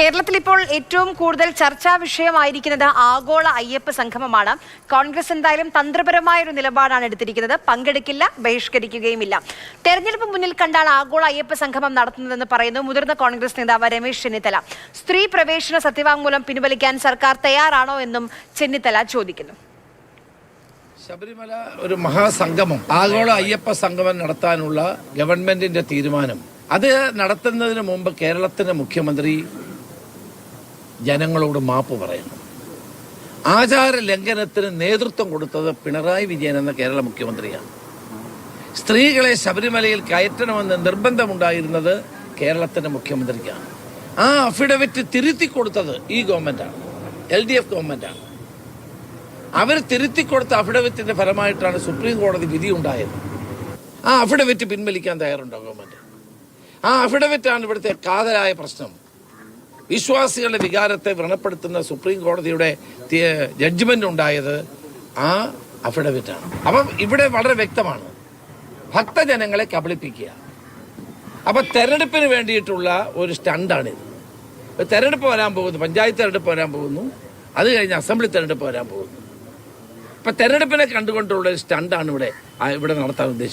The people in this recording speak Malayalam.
കേരളത്തിൽ ഇപ്പോൾ ഏറ്റവും കൂടുതൽ ചർച്ചാ വിഷയമായിരിക്കുന്നത് ആഗോള അയ്യപ്പ സംഗമമാണ്. കോൺഗ്രസ് എന്തായാലും തന്ത്രപരമായ ഒരു നിലപാടാണ് എടുത്തിരിക്കുന്നത്. പങ്കെടുക്കില്ല, ബഹിഷ്കരിക്കുകയുമില്ല. തെരഞ്ഞെടുപ്പ് മുന്നിൽ കണ്ടാണ് ആഗോള അയ്യപ്പ സംഗമം നടത്തുന്നതെന്ന് പറയുന്നു മുതിർന്ന കോൺഗ്രസ് നേതാവ് രമേശ് ചെന്നിത്തല. സ്ത്രീ പ്രവേശന സത്യവാങ്മൂലം പിൻവലിക്കാൻ സർക്കാർ തയ്യാറാണോ എന്നും ചെന്നിത്തല ചോദിക്കുന്നു. ശബരിമല ഒരു മഹാസംഗമം, ആഗോള അയ്യപ്പ സംഗമം നടത്താനുള്ള ഗവൺമെന്റിന്റെ തീരുമാനം, അത് നടത്തുന്നതിന് മുമ്പ് കേരളത്തിന്റെ മുഖ്യമന്ത്രി ജനങ്ങളോട് മാപ്പ് പറയുന്നു. ആചാര ലംഘനത്തിന് നേതൃത്വം കൊടുത്തത് പിണറായി വിജയൻ എന്ന കേരള മുഖ്യമന്ത്രിയാണ്. സ്ത്രീകളെ ശബരിമലയിൽ കയറ്റണമെന്ന് നിർബന്ധമുണ്ടായിരുന്നത് കേരളത്തിന്റെ മുഖ്യമന്ത്രിക്കാണ്. ആ അഫിഡവിറ്റ് തിരുത്തി കൊടുത്തത് ഈ ഗവൺമെന്റാണ്, LDF ഗവൺമെന്റാണ്. അവർ തിരുത്തിക്കൊടുത്ത അഫിഡവിറ്റിന്റെ ഫലമായിട്ടാണ് സുപ്രീം കോടതി വിധി ഉണ്ടായത്. ആ അഫിഡവിറ്റ് പിൻവലിക്കാൻ തയ്യാറുണ്ടോ ഗവൺമെന്റ്? ആ അഫിഡവിറ്റാണ് ഇവിടുത്തെ കാതലായ പ്രശ്നം. വിശ്വാസികളുടെ വികാരത്തെ വ്രണപ്പെടുത്തുന്ന സുപ്രീം കോടതിയുടെ ജഡ്ജ്മെന്റ് ഉണ്ടായത് ആ അഫിഡവിറ്റാണ്. അപ്പം ഇവിടെ വളരെ വ്യക്തമാണ്, ഭക്തജനങ്ങളെ കബളിപ്പിക്കുക. അപ്പം തെരഞ്ഞെടുപ്പിന് വേണ്ടിയിട്ടുള്ള ഒരു സ്റ്റണ്ടാണിത്. തെരഞ്ഞെടുപ്പ് വരാൻ പോകുന്നു, പഞ്ചായത്ത് തെരഞ്ഞെടുപ്പ് വരാൻ പോകുന്നു, അത് കഴിഞ്ഞ് അസംബ്ലി തെരഞ്ഞെടുപ്പ് വരാൻ പോകുന്നു. ഇപ്പം തെരഞ്ഞെടുപ്പിനെ കണ്ടുകൊണ്ടുള്ള ഒരു സ്റ്റണ്ടാണ് ഇവിടെ നടത്താൻ ഉദ്ദേശിക്കുന്നത്.